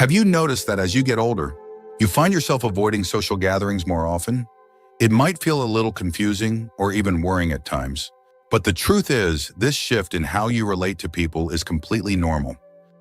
Have you noticed that as you get older, you find yourself avoiding social gatherings more often? It might feel a little confusing or even worrying at times, but the truth is, this shift in how you relate to people is completely normal,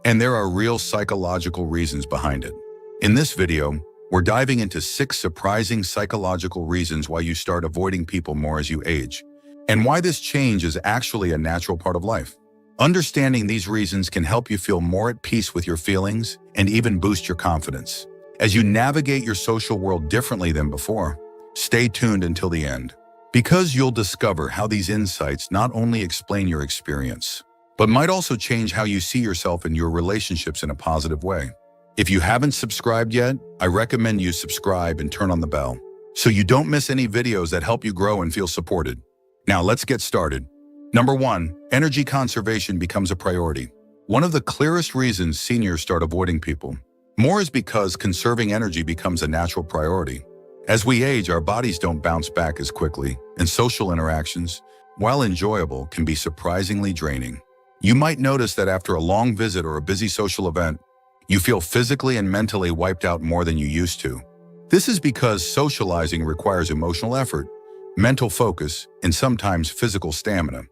and there are real psychological reasons behind it. In this video, we're diving into 6 surprising psychological reasons why you start avoiding people more as you age, and why this change is actually a natural part of life. Understanding these reasons can help you feel more at peace with your feelings and even boost your confidence. As you navigate your social world differently than before, stay tuned until the end, because you'll discover how these insights not only explain your experience, but might also change how you see yourself and your relationships in a positive way. If you haven't subscribed yet, I recommend you subscribe and turn on the bell, so you don't miss any videos that help you grow and feel supported. Now let's get started. Number 1, energy conservation becomes a priority. One of the clearest reasons seniors start avoiding people more is because conserving energy becomes a natural priority. As we age, our bodies don't bounce back as quickly, and social interactions, while enjoyable, can be surprisingly draining. You might notice that after a long visit or a busy social event, you feel physically and mentally wiped out more than you used to. This is because socializing requires emotional effort, mental focus, and sometimes physical stamina,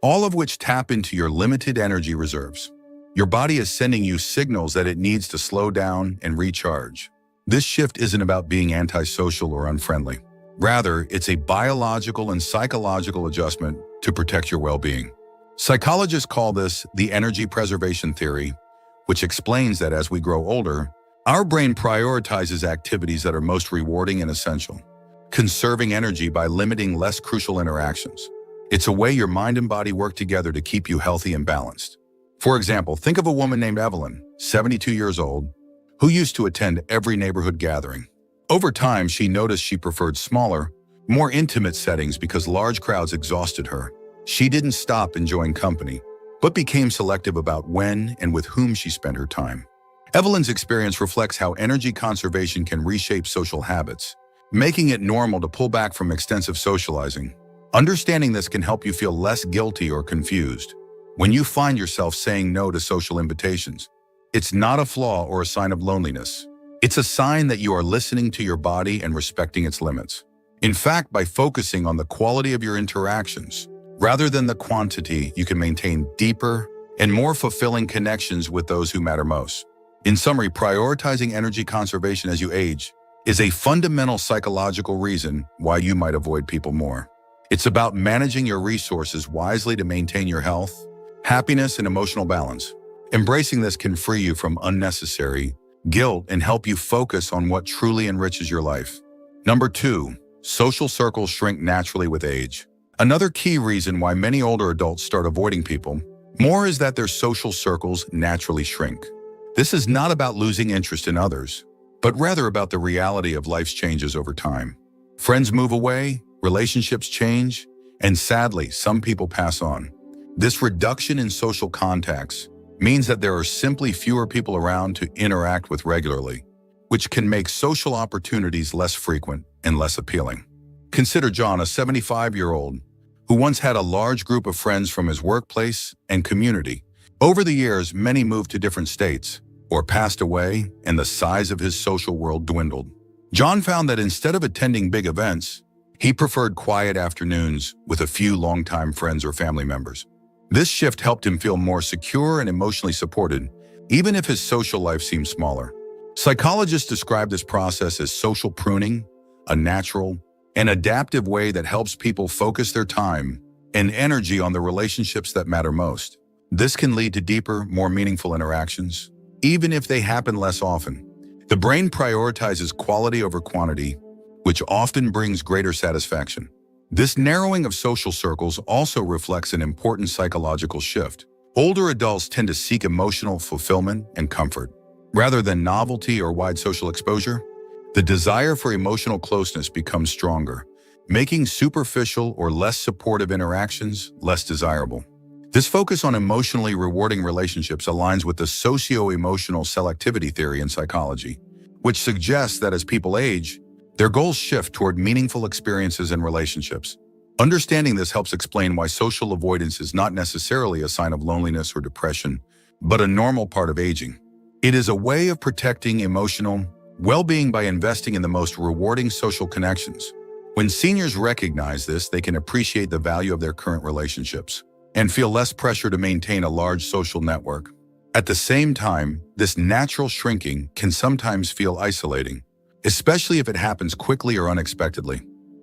all of which tap into your limited energy reserves. Your body is sending you signals that it needs to slow down and recharge. This shift isn't about being antisocial or unfriendly. Rather, it's a biological and psychological adjustment to protect your well-being. Psychologists call this the energy preservation theory, which explains that as we grow older, our brain prioritizes activities that are most rewarding and essential, conserving energy by limiting less crucial interactions. It's a way your mind and body work together to keep you healthy and balanced. For example, think of a woman named Evelyn, 72 years old, who used to attend every neighborhood gathering. Over time, she noticed she preferred smaller, more intimate settings because large crowds exhausted her. She didn't stop enjoying company, but became selective about when and with whom she spent her time. Evelyn's experience reflects how energy conservation can reshape social habits, making it normal to pull back from extensive socializing. Understanding this can help you feel less guilty or confused when you find yourself saying no to social invitations. It's not a flaw or a sign of loneliness. It's a sign that you are listening to your body and respecting its limits. In fact, by focusing on the quality of your interactions, rather than the quantity, you can maintain deeper and more fulfilling connections with those who matter most. In summary, prioritizing energy conservation as you age is a fundamental psychological reason why you might avoid people more. It's about managing your resources wisely to maintain your health, happiness, and emotional balance. Embracing this can free you from unnecessary guilt and help you focus on what truly enriches your life. Number 2, social circles shrink naturally with age. Another key reason why many older adults start avoiding people more is that their social circles naturally shrink. This is not about losing interest in others, but rather about the reality of life's changes over time. Friends move away, relationships change, and sadly, some people pass on. This reduction in social contacts means that there are simply fewer people around to interact with regularly, which can make social opportunities less frequent and less appealing. Consider John, a 75-year-old, who once had a large group of friends from his workplace and community. Over the years, many moved to different states or passed away, and the size of his social world dwindled. John found that instead of attending big events, he preferred quiet afternoons with a few longtime friends or family members. This shift helped him feel more secure and emotionally supported, even if his social life seemed smaller. Psychologists describe this process as social pruning, a natural and adaptive way that helps people focus their time and energy on the relationships that matter most. This can lead to deeper, more meaningful interactions, even if they happen less often. The brain prioritizes quality over quantity, which often brings greater satisfaction. This narrowing of social circles also reflects an important psychological shift. Older adults tend to seek emotional fulfillment and comfort. Rather than novelty or wide social exposure, the desire for emotional closeness becomes stronger, making superficial or less supportive interactions less desirable. This focus on emotionally rewarding relationships aligns with the socio-emotional selectivity theory in psychology, which suggests that as people age, their goals shift toward meaningful experiences and relationships. Understanding this helps explain why social avoidance is not necessarily a sign of loneliness or depression, but a normal part of aging. It is a way of protecting emotional well-being by investing in the most rewarding social connections. When seniors recognize this, they can appreciate the value of their current relationships and feel less pressure to maintain a large social network. At the same time, this natural shrinking can sometimes feel isolating, especially if it happens quickly or unexpectedly.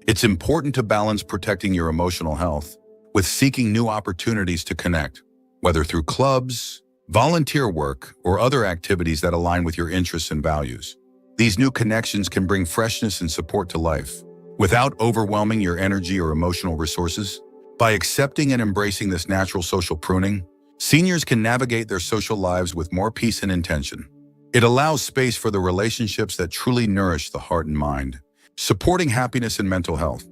It's important to balance protecting your emotional health with seeking new opportunities to connect, whether through clubs, volunteer work, or other activities that align with your interests and values. These new connections can bring freshness and support to life without overwhelming your energy or emotional resources. By accepting and embracing this natural social pruning, seniors can navigate their social lives with more peace and intention. It allows space for the relationships that truly nourish the heart and mind, supporting happiness and mental health.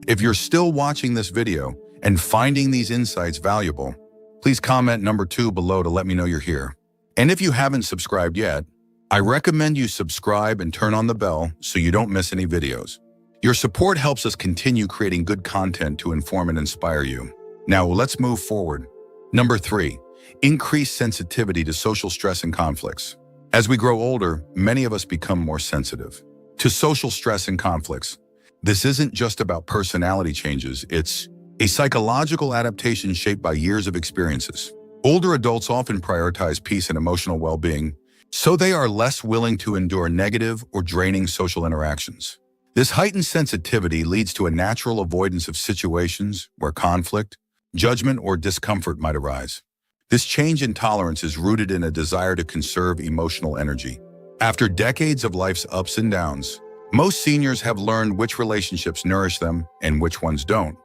If you're still watching this video and finding these insights valuable, please comment number 2 below to let me know you're here. And if you haven't subscribed yet, I recommend you subscribe and turn on the bell so you don't miss any videos. Your support helps us continue creating good content to inform and inspire you. Now let's move forward. Number 3, increase sensitivity to social stress and conflicts. As we grow older, many of us become more sensitive to social stress and conflicts. This isn't just about personality changes, it's a psychological adaptation shaped by years of experiences. Older adults often prioritize peace and emotional well-being, so they are less willing to endure negative or draining social interactions. This heightened sensitivity leads to a natural avoidance of situations where conflict, judgment, or discomfort might arise. This change in tolerance is rooted in a desire to conserve emotional energy. After decades of life's ups and downs, most seniors have learned which relationships nourish them and which ones don't.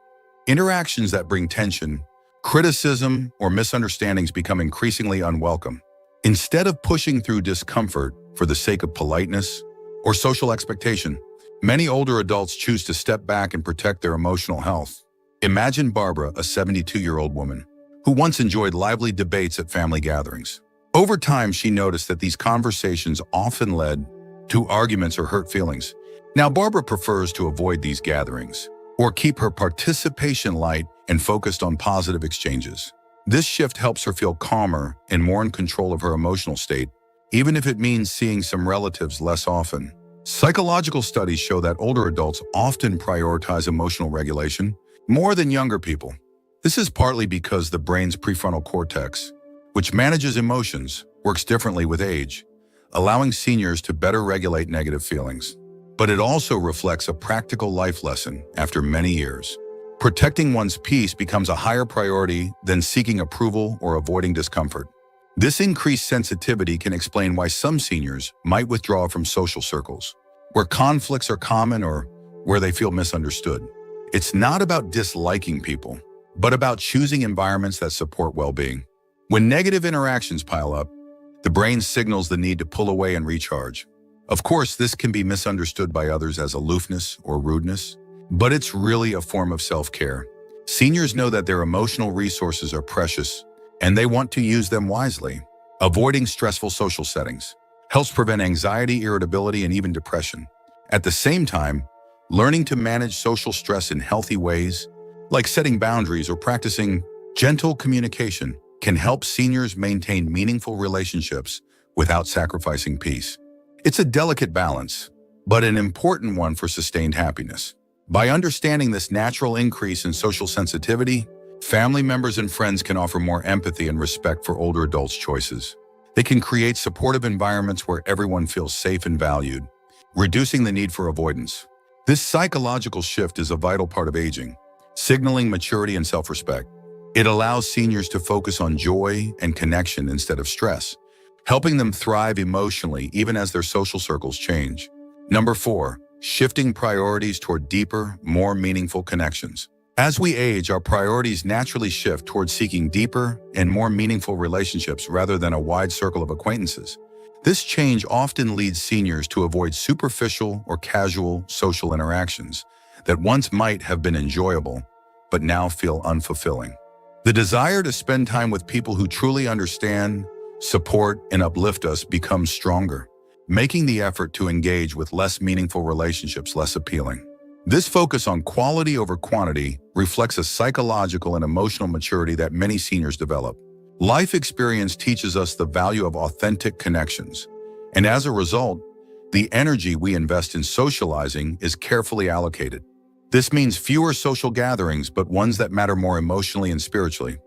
Interactions that bring tension, criticism, or misunderstandings become increasingly unwelcome. Instead of pushing through discomfort for the sake of politeness or social expectation, many older adults choose to step back and protect their emotional health. Imagine Barbara, a 72-year-old woman, who once enjoyed lively debates at family gatherings. Over time, she noticed that these conversations often led to arguments or hurt feelings. Now, Barbara prefers to avoid these gatherings or keep her participation light and focused on positive exchanges. This shift helps her feel calmer and more in control of her emotional state, even if it means seeing some relatives less often. Psychological studies show that older adults often prioritize emotional regulation more than younger people. This is partly because the brain's prefrontal cortex, which manages emotions, works differently with age, allowing seniors to better regulate negative feelings. But it also reflects a practical life lesson after many years. Protecting one's peace becomes a higher priority than seeking approval or avoiding discomfort. This increased sensitivity can explain why some seniors might withdraw from social circles, where conflicts are common or where they feel misunderstood. It's not about disliking people, but about choosing environments that support well-being. When negative interactions pile up, the brain signals the need to pull away and recharge. Of course, this can be misunderstood by others as aloofness or rudeness, but it's really a form of self-care. Seniors know that their emotional resources are precious, and they want to use them wisely. Avoiding stressful social settings helps prevent anxiety, irritability, and even depression. At the same time, learning to manage social stress in healthy ways, like setting boundaries or practicing gentle communication, can help seniors maintain meaningful relationships without sacrificing peace. It's a delicate balance, but an important one for sustained happiness. By understanding this natural increase in social sensitivity, family members and friends can offer more empathy and respect for older adults' choices. They can create supportive environments where everyone feels safe and valued, reducing the need for avoidance. This psychological shift is a vital part of aging, signaling maturity and self-respect. It allows seniors to focus on joy and connection instead of stress, helping them thrive emotionally even as their social circles change. Number 4, shifting priorities toward deeper, more meaningful connections. As we age, our priorities naturally shift toward seeking deeper and more meaningful relationships rather than a wide circle of acquaintances. This change often leads seniors to avoid superficial or casual social interactions that once might have been enjoyable, but now feel unfulfilling. The desire to spend time with people who truly understand, support, and uplift us becomes stronger, making the effort to engage with less meaningful relationships less appealing. This focus on quality over quantity reflects a psychological and emotional maturity that many seniors develop. Life experience teaches us the value of authentic connections, and as a result, the energy we invest in socializing is carefully allocated. This means fewer social gatherings, but ones that matter more emotionally and spiritually.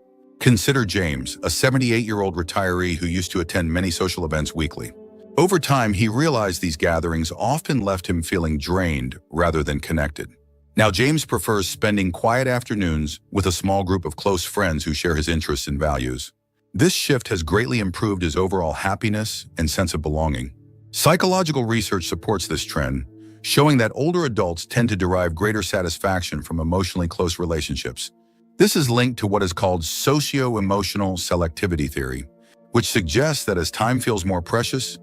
Consider James, a 78-year-old retiree who used to attend many social events weekly. Over time, he realized these gatherings often left him feeling drained rather than connected. Now, James prefers spending quiet afternoons with a small group of close friends who share his interests and values. This shift has greatly improved his overall happiness and sense of belonging. Psychological research supports this trend, showing that older adults tend to derive greater satisfaction from emotionally close relationships. This is linked to what is called socio-emotional selectivity theory, which suggests that as time feels more precious,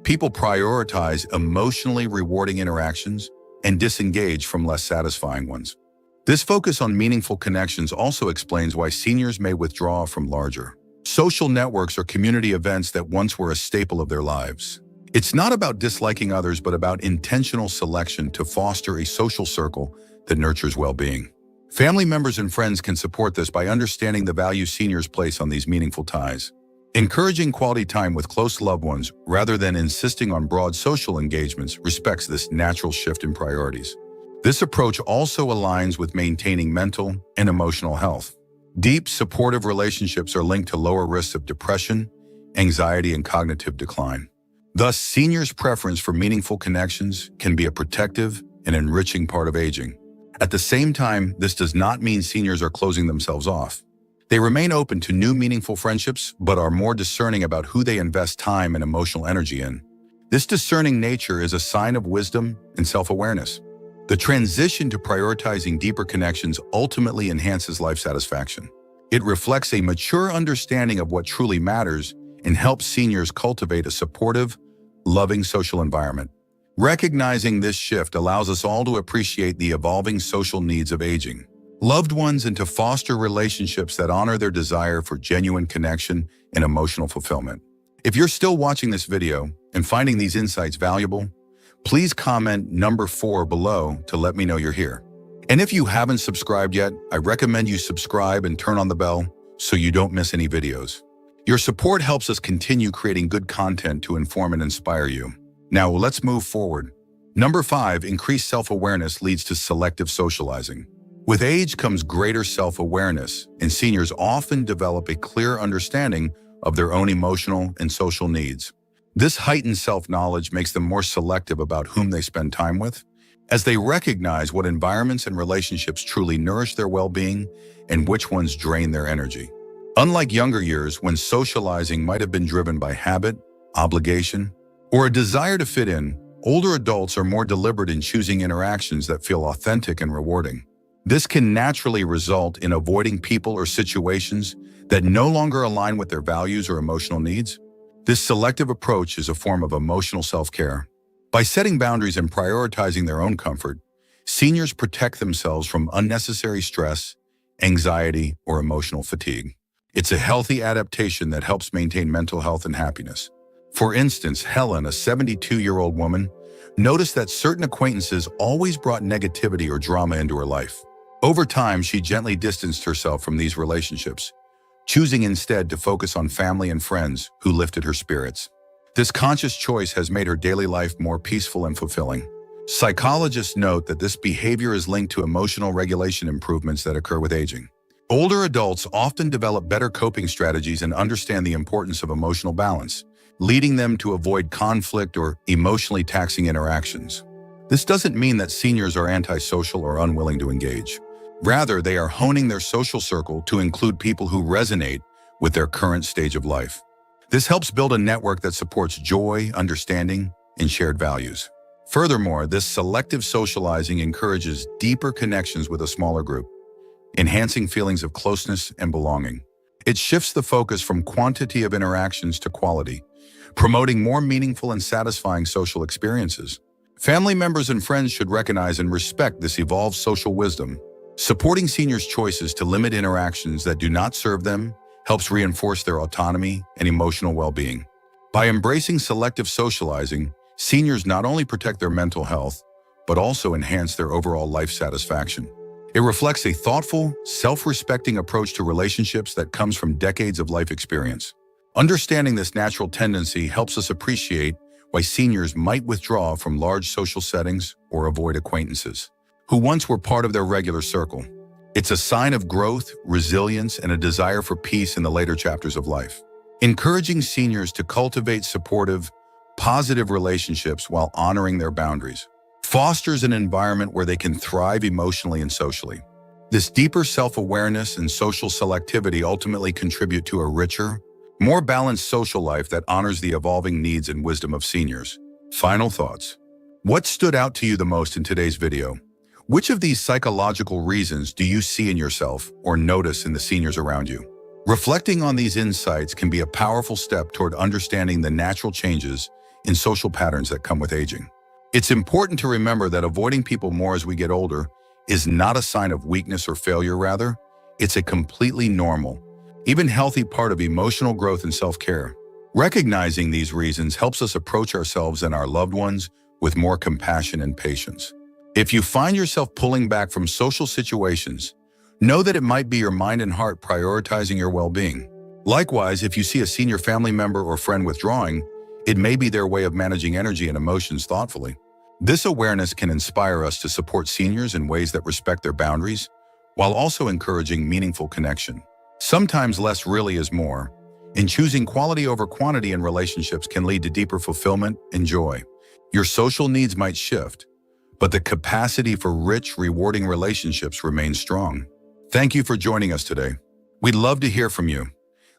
people prioritize emotionally rewarding interactions and disengage from less satisfying ones. This focus on meaningful connections also explains why seniors may withdraw from larger social networks or community events that once were a staple of their lives. It's not about disliking others, but about intentional selection to foster a social circle that nurtures well-being. Family members and friends can support this by understanding the value seniors place on these meaningful ties. Encouraging quality time with close loved ones rather than insisting on broad social engagements respects this natural shift in priorities. This approach also aligns with maintaining mental and emotional health. Deep, supportive relationships are linked to lower risks of depression, anxiety, and cognitive decline. Thus, seniors' preference for meaningful connections can be a protective and enriching part of aging. At the same time, this does not mean seniors are closing themselves off. They remain open to new meaningful friendships, but are more discerning about who they invest time and emotional energy in. This discerning nature is a sign of wisdom and self-awareness. The transition to prioritizing deeper connections ultimately enhances life satisfaction. It reflects a mature understanding of what truly matters and helps seniors cultivate a supportive, loving social environment. Recognizing this shift allows us all to appreciate the evolving social needs of aging loved ones and to foster relationships that honor their desire for genuine connection and emotional fulfillment. If you're still watching this video and finding these insights valuable, please comment number 4 below to let me know you're here. And if you haven't subscribed yet, I recommend you subscribe and turn on the bell so you don't miss any videos. Your support helps us continue creating good content to inform and inspire you. Now let's move forward. Number 5, increased self-awareness leads to selective socializing. With age comes greater self-awareness, and seniors often develop a clear understanding of their own emotional and social needs. This heightened self-knowledge makes them more selective about whom they spend time with, as they recognize what environments and relationships truly nourish their well-being and which ones drain their energy. Unlike younger years, when socializing might have been driven by habit, obligation, or a desire to fit in, older adults are more deliberate in choosing interactions that feel authentic and rewarding. This can naturally result in avoiding people or situations that no longer align with their values or emotional needs. This selective approach is a form of emotional self-care. By setting boundaries and prioritizing their own comfort, seniors protect themselves from unnecessary stress, anxiety, or emotional fatigue. It's a healthy adaptation that helps maintain mental health and happiness. For instance, Helen, a 72-year-old woman, noticed that certain acquaintances always brought negativity or drama into her life. Over time, she gently distanced herself from these relationships, choosing instead to focus on family and friends who lifted her spirits. This conscious choice has made her daily life more peaceful and fulfilling. Psychologists note that this behavior is linked to emotional regulation improvements that occur with aging. Older adults often develop better coping strategies and understand the importance of emotional balance, leading them to avoid conflict or emotionally taxing interactions. This doesn't mean that seniors are antisocial or unwilling to engage. Rather, they are honing their social circle to include people who resonate with their current stage of life. This helps build a network that supports joy, understanding, and shared values. Furthermore, this selective socializing encourages deeper connections with a smaller group, enhancing feelings of closeness and belonging. It shifts the focus from quantity of interactions to quality, promoting more meaningful and satisfying social experiences. Family members and friends should recognize and respect this evolved social wisdom. Supporting seniors' choices to limit interactions that do not serve them helps reinforce their autonomy and emotional well-being. By embracing selective socializing, seniors not only protect their mental health, but also enhance their overall life satisfaction. It reflects a thoughtful, self-respecting approach to relationships that comes from decades of life experience. Understanding this natural tendency helps us appreciate why seniors might withdraw from large social settings or avoid acquaintances who once were part of their regular circle. It's a sign of growth, resilience, and a desire for peace in the later chapters of life. Encouraging seniors to cultivate supportive, positive relationships while honoring their boundaries fosters an environment where they can thrive emotionally and socially. This deeper self-awareness and social selectivity ultimately contribute to a richer, more balanced social life that honors the evolving needs and wisdom of seniors. Final thoughts. What stood out to you the most in today's video? Which of these psychological reasons do you see in yourself or notice in the seniors around you? Reflecting on these insights can be a powerful step toward understanding the natural changes in social patterns that come with aging. It's important to remember that avoiding people more as we get older is not a sign of weakness or failure. Rather, it's a completely normal, even healthy part of emotional growth and self-care. Recognizing these reasons helps us approach ourselves and our loved ones with more compassion and patience. If you find yourself pulling back from social situations, know that it might be your mind and heart prioritizing your well-being. Likewise, if you see a senior family member or friend withdrawing, it may be their way of managing energy and emotions thoughtfully. This awareness can inspire us to support seniors in ways that respect their boundaries, while also encouraging meaningful connection. Sometimes less really is more, and choosing quality over quantity in relationships can lead to deeper fulfillment and joy. Your social needs might shift, but the capacity for rich, rewarding relationships remains strong. Thank you for joining us today. We'd love to hear from you.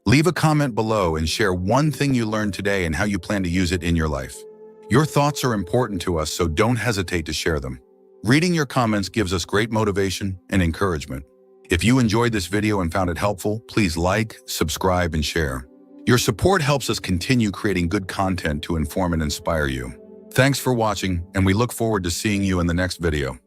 Leave a comment below and share one thing you learned today and how you plan to use it in your life. Your thoughts are important to us, so don't hesitate to share them. Reading your comments gives us great motivation and encouragement. If you enjoyed this video and found it helpful, please like, subscribe, and share. Your support helps us continue creating good content to inform and inspire you. Thanks for watching, and we look forward to seeing you in the next video.